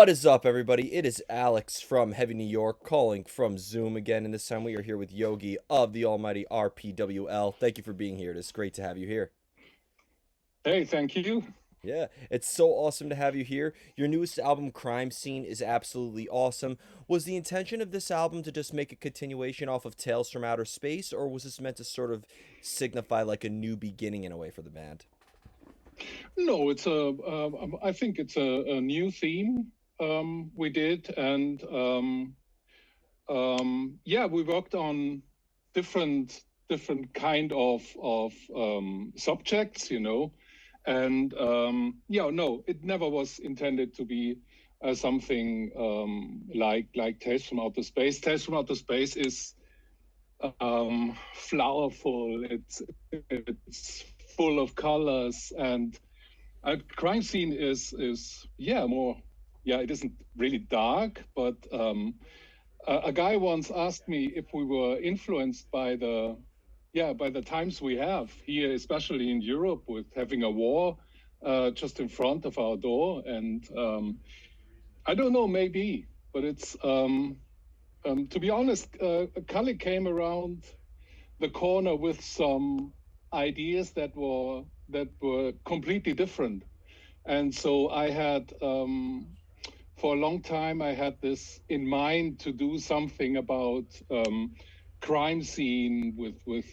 What is up, everybody? It is Alex from Heavy New York calling from Zoom again, and this time we are here with Yogi of the almighty RPWL. Thank you for being here. It is great to have you here. Hey, thank you. Yeah, it's so awesome to have you here. Your newest album, Crime Scene, is absolutely awesome. Was the intention of this album to just make a continuation off of Tales from Outer Space, or was this meant to sort of signify like a new beginning in a way for the band? No, I think it's a new theme we did, and yeah, we worked on different kind of subjects, and yeah, no, it never was intended to be something like Tales from Outer Space. Tales from Outer Space is flowerful. It's full of colors, and a crime scene is yeah more, yeah, it isn't really dark, but a guy once asked me if we were influenced by the times we have here, especially in Europe, with having a war just in front of our door. And I don't know, maybe, but it's to be honest, Kalle came around the corner with some ideas that were completely different. And so I had, for a long time, I had this in mind to do something about crime scene with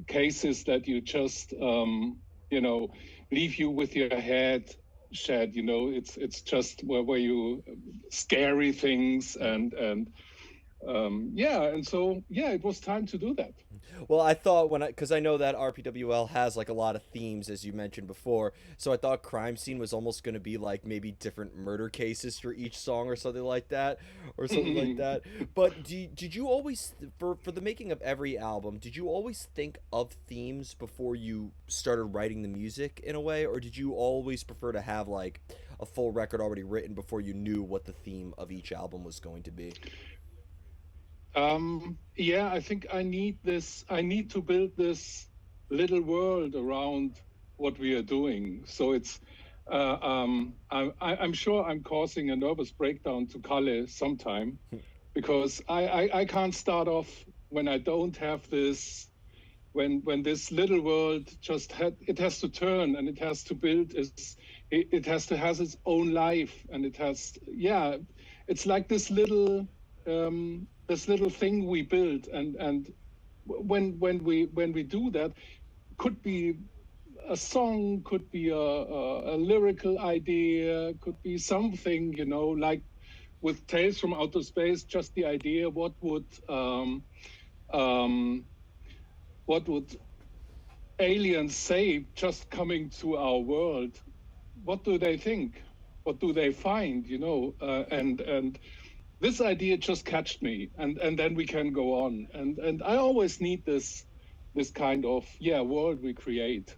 cases that you just, you know, leave you with your head shed. It's just where you scary things and yeah, and so yeah, it was time to do that. Well, I thought because I know that RPWL has like a lot of themes, as you mentioned before, so I thought Crime Scene was almost going to be like maybe different murder cases for each song or something like that, or something like that. But did you always, for the making of every album, did you always think of themes before you started writing the music in a way, or did you always prefer to have like a full record already written before you knew what the theme of each album was going to be? Yeah, I think I need this. I need to build this little world around what we are doing. So I'm sure I'm causing a nervous breakdown to Kalle sometime because I can't start off when I don't have this. When this little world it has to turn and it has to build it has to has its own life, and it has, yeah, it's like this little thing we build, and when we do that, could be a song, could be a lyrical idea, could be something, like with Tales from Outer Space, just the idea, um, what would aliens say just coming to our world? What do they think? What do they find? And this idea just catched me, and then we can go on. And I always need this kind of, yeah, world we create.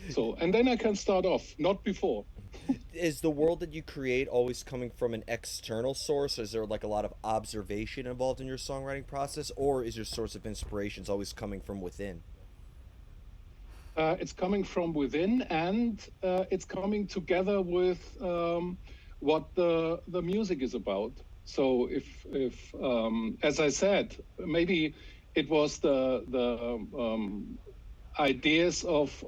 So, and then I can start off, not before. Is the world that you create always coming from an external source? Is there like a lot of observation involved in your songwriting process, or is your source of inspirations always coming from within? It's coming from within, and it's coming together with what the music is about. So if as I said, maybe it was the ideas of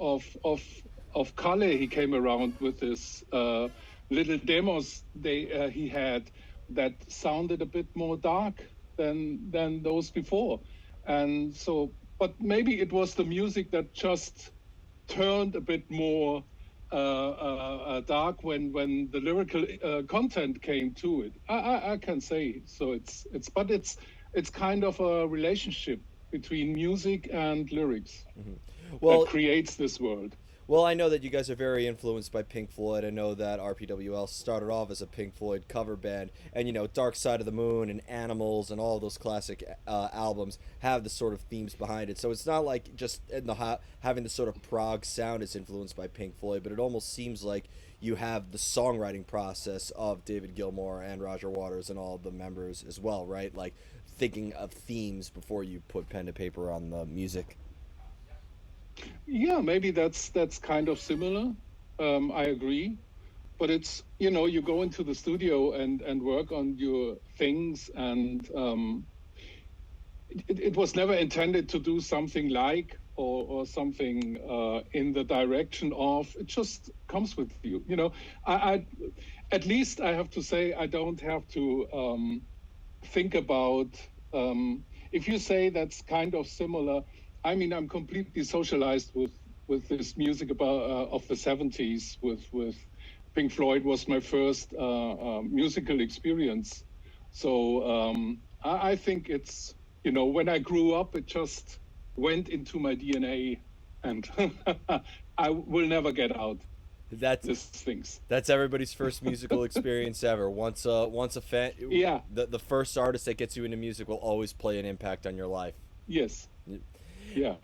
Kalle. He came around with this little demos he had that sounded a bit more dark than those before, and so. But maybe it was the music that just turned a bit more dark when the lyrical content came to it. I can say so. It's kind of a relationship between music and lyrics that Well, creates this world. Well, I know that you guys are very influenced by Pink Floyd. I know that RPWL started off as a Pink Floyd cover band, and Dark Side of the Moon and Animals and all those classic albums have the sort of themes behind it. So it's not like just having the sort of prog sound is influenced by Pink Floyd, but it almost seems like you have the songwriting process of David Gilmour and Roger Waters and all the members as well, right? Like thinking of themes before you put pen to paper on the music. Yeah, maybe that's kind of similar. I agree. but it's, you know, you go into the studio and work on your things, and it was never intended to do something like or something in the direction of. It just comes with you, you know. I at least I have to say I don't have to think about. If you say that's kind of similar, I mean, I'm completely socialized with this music about of the 70s. With Pink Floyd was my first musical experience. So I think it's, you know, when I grew up, it just went into my DNA, and I will never get out That's these things. that's everybody's first musical experience ever. Once a fan, Yeah. the first artist that gets you into music will always play an impact on your life. Yes. Yeah.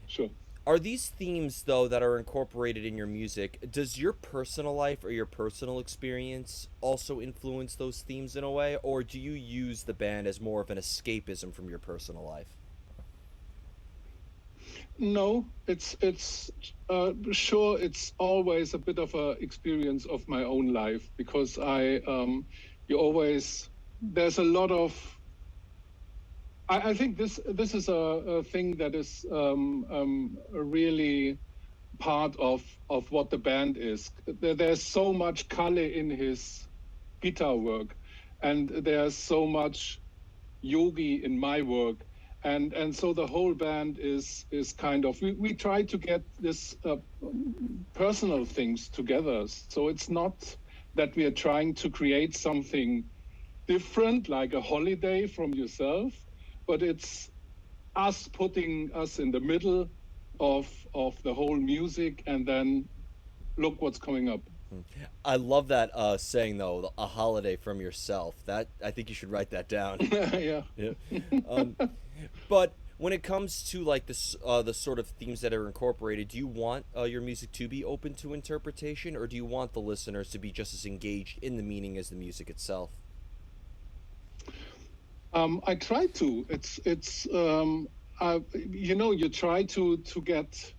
Sure. Are these themes though that are incorporated in your music? Does your personal life or your personal experience also influence those themes in a way, or do you use the band as more of an escapism from your personal life? No, it's sure it's always a bit of a experience of my own life, because you always, there's a lot of, I think this is a thing that is really part of what the band is. There's so much color in his guitar work, and there's so much Yogi in my work, and so the whole band is kind of, we try to get this personal things together. So it's not that we are trying to create something different like a holiday from yourself, but it's us putting us in the middle of the whole music, and then look what's coming up. I love that saying though, a holiday from yourself. That I think you should write that down. Yeah. Yeah. Um, but when it comes to like this, the sort of themes that are incorporated, do you want your music to be open to interpretation, or do you want the listeners to be just as engaged in the meaning as the music itself? I try to. You know, you try to get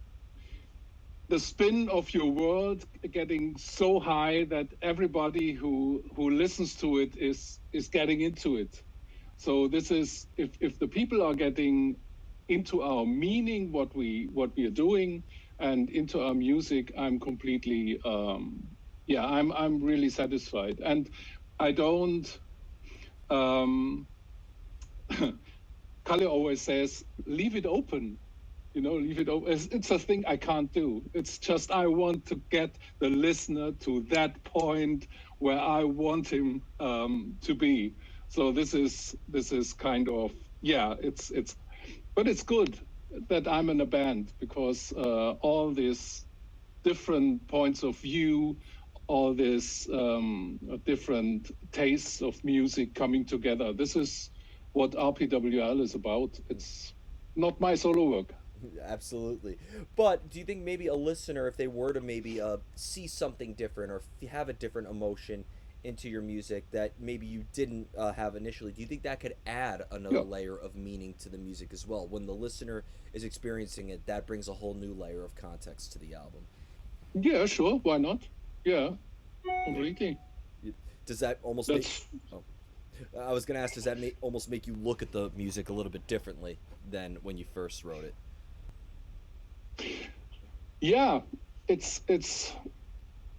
the spin of your world getting so high that everybody who listens to it is getting into it. So this is, if the people are getting into our meaning, what we are doing, and into our music, I'm completely yeah, I'm really satisfied. And I don't Kalle always says, leave it open. You know, leave it open. It's a thing I can't do. It's just, I want to get the listener to that point where I want him to be. So this is kind of, yeah, but it's good that I'm in a band, because all these different points of view, all these different tastes of music coming together. This is what RPWL is about. It's not my solo work. Absolutely. But do you think maybe a listener, if they were to maybe see something different or have a different emotion into your music that maybe you didn't have initially, do you think that could add another Yeah. layer of meaning to the music as well? When the listener is experiencing it, that brings a whole new layer of context to the album. Yeah, sure. Why not? Yeah, completely. Does that almost That's make? Oh, I was gonna ask. Does that almost make you look at the music a little bit differently than when you first wrote it? yeah. It's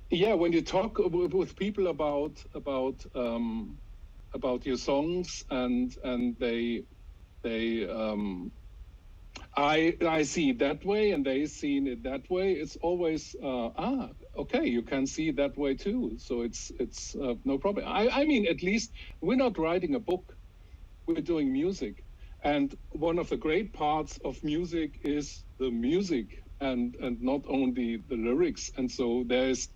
yeah. When you talk with people about your songs, and they I see it that way, and they seen it that way. It's always okay. You can see it that way too. So it's no problem. I mean, at least we're not writing a book. We're doing music, and one of the great parts of music is the music, and not only the lyrics. And so there's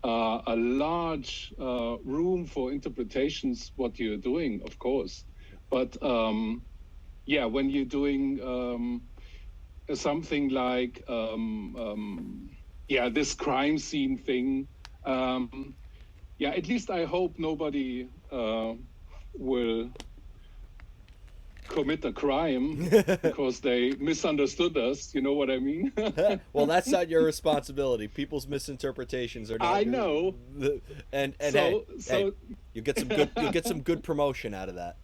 a large room for interpretations what you're doing, of course, but yeah, when you're doing something like yeah, this crime scene thing, yeah, at least I hope nobody will commit a crime because they misunderstood us. You know what I mean? Well, that's not your responsibility. People's misinterpretations are not I your. know. And hey, So hey, so you'll get some good promotion out of that.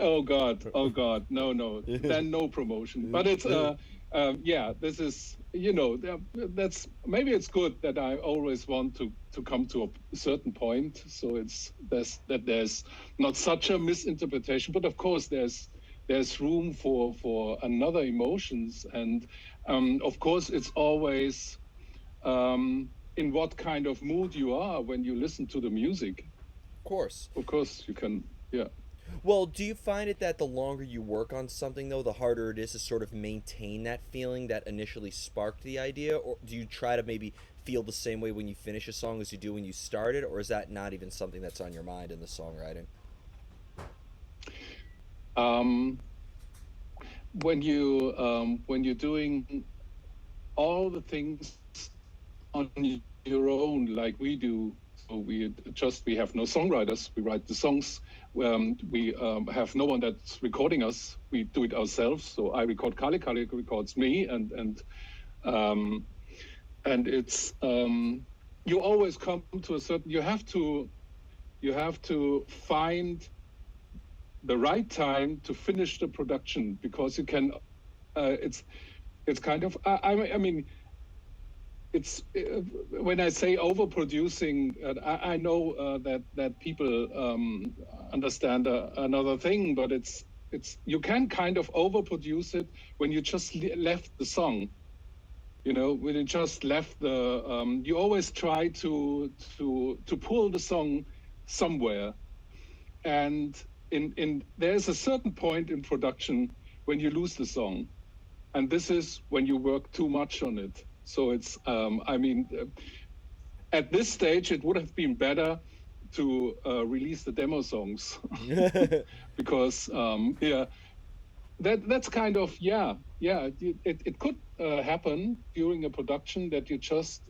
oh God, no, then no promotion. But it's yeah, this is that's maybe it's good that I always want to come to a certain point. So there's not such a misinterpretation, but of course there's room for another emotions, and of course it's always in what kind of mood you are when you listen to the music. Of course. Of course you can, yeah. Well, do you find it that the longer you work on something, though, the harder it is to sort of maintain that feeling that initially sparked the idea? Or do you try to maybe feel the same way when you finish a song as you do when you started? Or is that not even something that's on your mind in the songwriting? Um, when you're doing all the things on your own like we do, so we have no songwriters, we write the songs. We have no one that's recording us, we do it ourselves. So I record Kali records me, um, and it's you always come to a certain, you have to find the right time to finish the production, because you can it's kind of I mean it's when I say overproducing, I know that people understand another thing, but it's you can kind of overproduce it when you just left the song. You know, when you just left the, you always try to pull the song somewhere, and in there's a certain point in production when you lose the song, and this is when you work too much on it. So it's I mean, at this stage it would have been better to release the demo songs because yeah, that's kind of, yeah, it could happen during a production that you just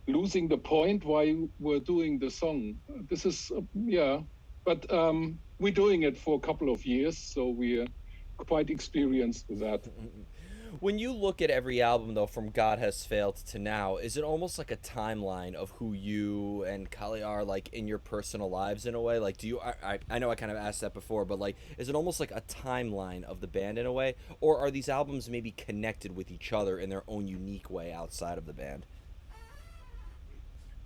losing the point why you were doing the song. This is yeah, but we're doing it for a couple of years, so we're quite experienced with that. When you look at every album, though, from God Has Failed to now, is it almost like a timeline of who you and Kali are, like, in your personal lives in a way? Like, do you, I know I kind of asked that before, but, like, is it almost like a timeline of the band in a way? Or are these albums maybe connected with each other in their own unique way outside of the band?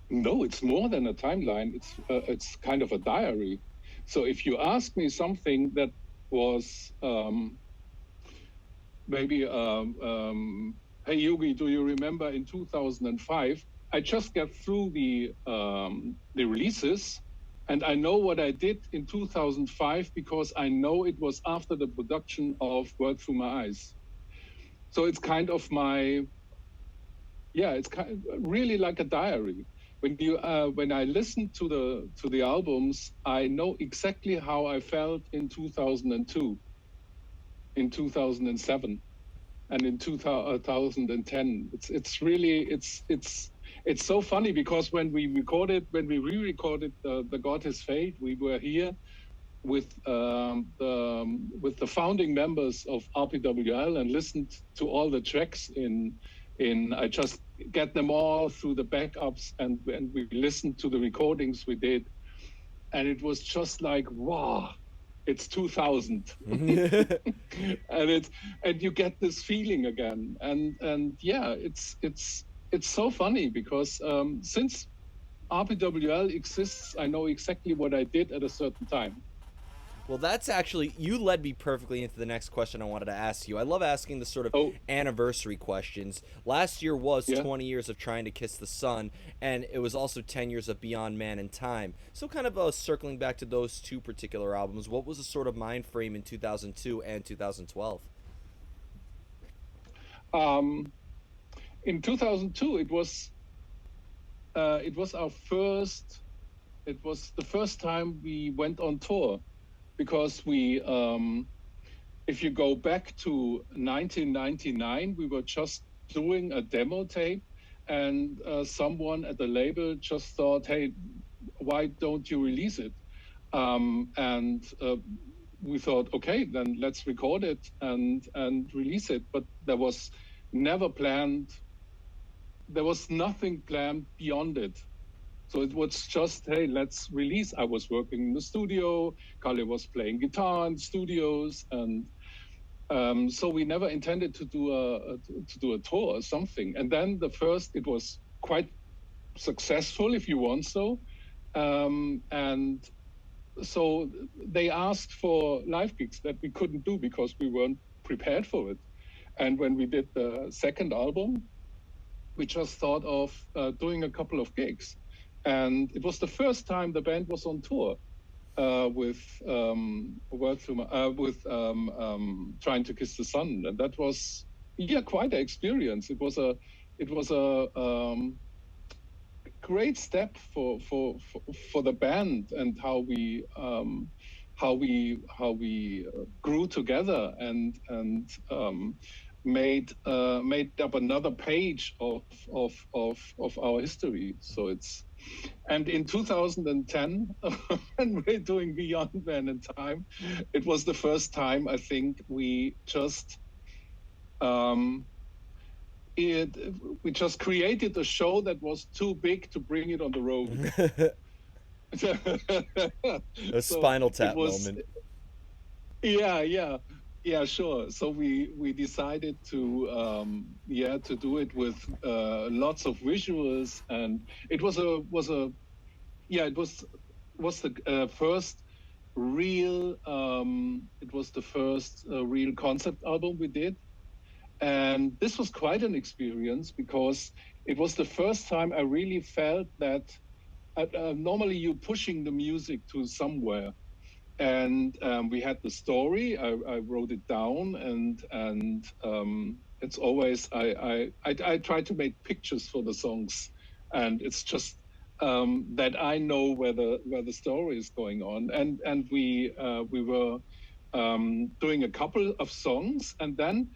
No, it's more than a timeline. It's kind of a diary. So if you ask me something that was maybe, hey Yogi, do you remember in 2005? I just got through the releases, and I know what I did in 2005 because I know it was after the production of World Through My Eyes. So it's kind of my, yeah, it's kind of really like a diary. When I listen to the albums, I know exactly how I felt in 2002, in 2007, and in 2010. It's really it's so funny because when we re-recorded the God Has Fate, we were here with the founding members of RPWL and listened to all the tracks in I just get them all through the backups, and we listened to the recordings we did, and it was just like, wow, it's 2000. And you get this feeling again, and yeah, it's so funny because since RPWL exists, I know exactly what I did at a certain time. Well, that's actually, you led me perfectly into the next question I wanted to ask you. I love asking the sort of Oh, anniversary questions. Last year was yeah. 20 years of Trying to Kiss the Sun, and it was also 10 years of Beyond Man and Time. So, kind of circling back to those two particular albums, what was the sort of mind frame in 2002 and 2012? Um, in 2002, it was our first. It was the first time we went on tour, because if you go back to 1999, we were just doing a demo tape, and someone at the label just thought, hey, why don't you release it? And we thought, okay, then let's record it and release it. But there was never planned. There was nothing planned beyond it. So it was just, hey, let's release. I was working in the studio. Kalle was playing guitar in studios, and so we never intended to do a tour or something. And then it was quite successful, if you want so. And so they asked for live gigs that we couldn't do because we weren't prepared for it. And when we did the second album, we just thought of doing a couple of gigs. And it was the first time the band was on tour with Trying to Kiss the Sun, and that was quite an experience. It was a great step for the band and how we grew together and made up another page of our history. So and in 2010, when we're doing Beyond Man and Time, it was the first time I think we just created a show that was too big to bring it on the road. A Spinal Tap moment. Yeah, sure. So we decided to do it with lots of visuals, and it was the first real real concept album we did. And this was quite an experience because it was the first time I really felt that normally you're pushing the music to somewhere. And we had the story. I wrote it down, and it's always I try to make pictures for the songs, and it's just that I know where the story is going on. And we were doing a couple of songs, and then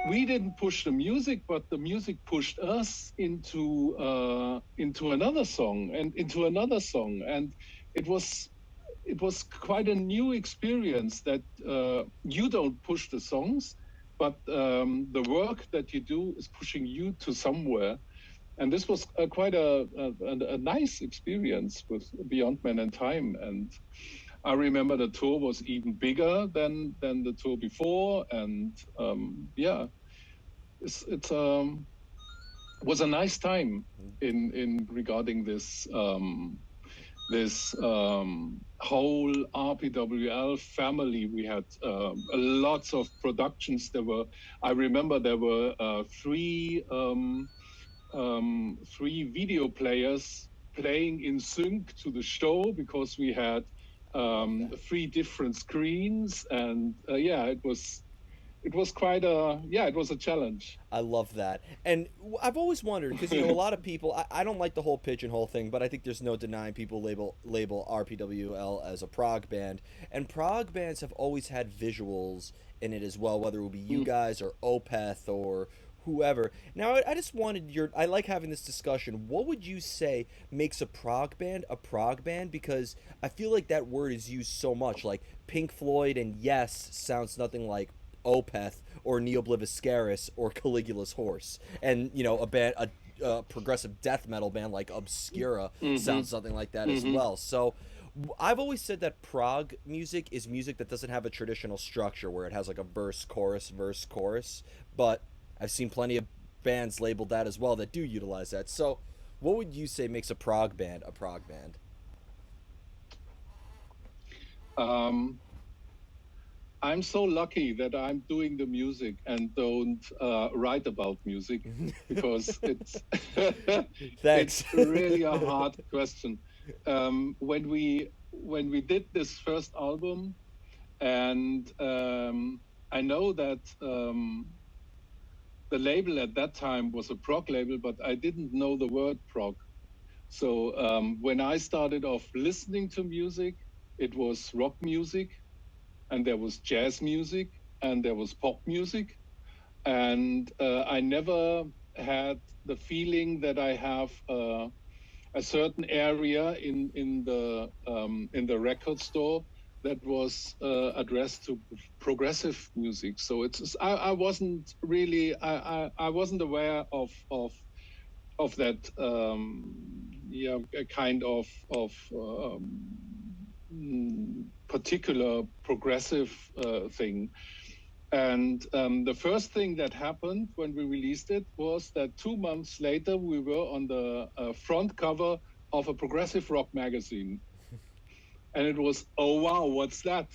we didn't push the music, but the music pushed us into another song and into another song, and it was quite a new experience that you don't push the songs, but the work that you do is pushing you to somewhere. And this was quite a nice experience with Beyond Man and Time. And I remember the tour was even bigger than the tour before. And it was a nice time in regarding this whole RPWL family. We had lots of productions. I remember there were three video players playing in sync to the show because we had 3 different screens, and it was quite it was a challenge. I love that. And I've always wondered, because, a lot of people, I don't like the whole pigeonhole thing, but I think there's no denying people label RPWL as a prog band. And prog bands have always had visuals in it as well, whether it would be you guys or Opeth or whoever. Now, I just wanted I like having this discussion. What would you say makes a prog band a prog band? Because I feel like that word is used so much. Like Pink Floyd and Yes sounds nothing like Opeth or Neobliviscaris or Caligula's Horse, and a progressive death metal band like Obscura sounds something like that as well. So I've always said that prog music is music that doesn't have a traditional structure where it has like a verse chorus, but I've seen plenty of bands labeled that as well that do utilize that. So what would you say makes a prog band a prog band? I'm so lucky that I'm doing the music and don't write about music, because it's Thanks. it's really a hard question. When we did this first album, and I know that the label at that time was a prog label, but I didn't know the word prog. So when I started off listening to music, it was rock music, and there was jazz music, and there was pop music. And I never had the feeling that I have a certain area in the record store that was addressed to progressive music. So I wasn't really I wasn't aware of that yeah, a kind of particular progressive thing. And the first thing that happened when we released it was that 2 months later we were on the front cover of a progressive rock magazine, and it was, oh wow, what's that?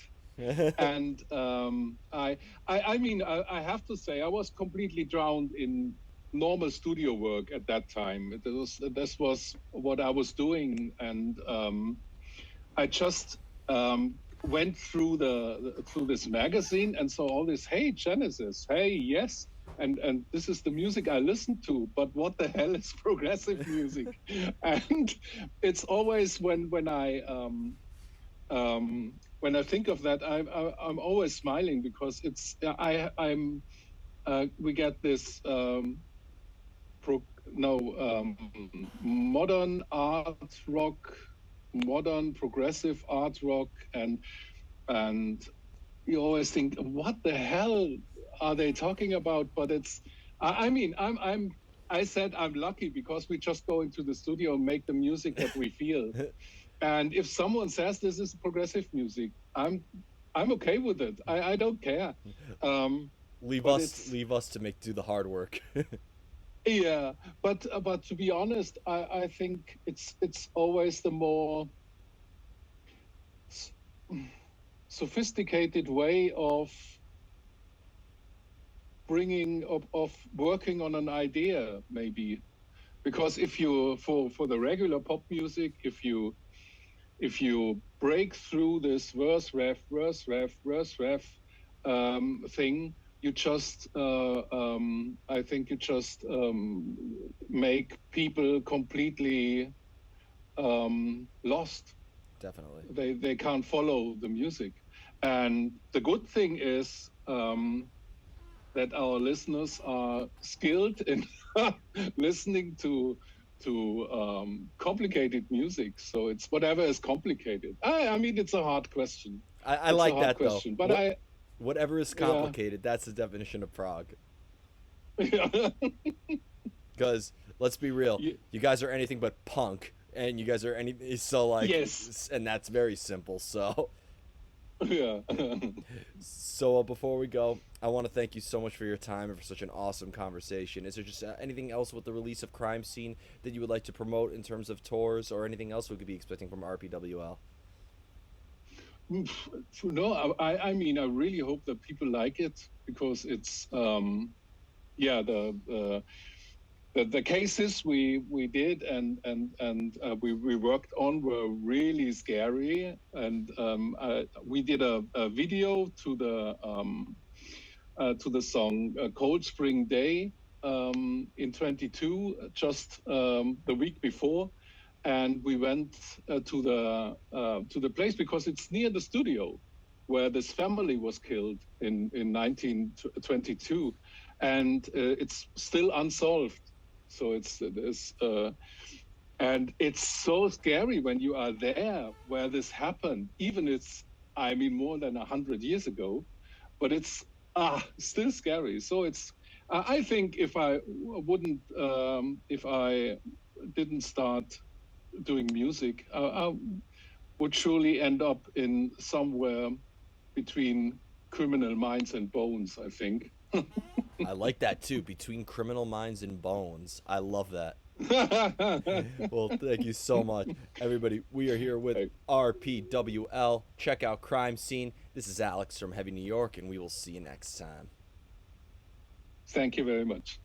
And I mean, I have to say, I was completely drowned in normal studio work at that time. This was what I was doing, and I just went through through this magazine and saw all this. Hey, Genesis. Hey, yes. And this is the music I listen to. But what the hell is progressive music? And it's always when I think of that, I'm always smiling, because I'm we get this pro, no modern art rock, modern progressive art rock, and you always think, what the hell are they talking about? But it's I mean I said I'm lucky, because we just go into the studio and make the music that we feel. And if someone says this is progressive music, I'm okay with it. I don't care. Leave us to do the hard work. Yeah, but to be honest, I think it's always the more sophisticated way of of working on an idea, maybe. Because if you for the regular pop music, if you break through this verse ref thing, you just I think you just make people completely lost. Definitely. They can't follow the music. And the good thing is that our listeners are skilled in listening to complicated music. So it's whatever is complicated. I mean, it's a hard question. I It's a like hard that though. question, but Whatever is yeah, complicated, that's the definition of prog. yeah, Because let's be real, Ye- you guys are anything but punk, and you guys are anything. So like, yes, and that's very simple. So yeah. so before we go, I want to thank you so much for your time and for such an awesome conversation. Is there just anything else with the release of Crime Scene that you would like to promote in terms of tours, or anything else we could be expecting from RPWL? No, I mean, I really hope that people like it, because it's yeah, the cases we did and we worked on were really scary. And we did a video to the song Cold Spring Day in 22, just the week before. And we went to the place, because it's near the studio where this family was killed in 1922, and it's still unsolved. So and it's so scary when you are there where this happened, even it's, I mean, more than 100 years ago, but it's still scary. So it's I think if I didn't start doing music, I would surely end up in somewhere between Criminal Minds and Bones, I think. I like that too. Between Criminal Minds and Bones, I love that. Well, thank you so much, everybody. We are here with RPWL. Check out Crime Scene. This is Alex from Heavy New York, and we will see you next time. Thank you very much.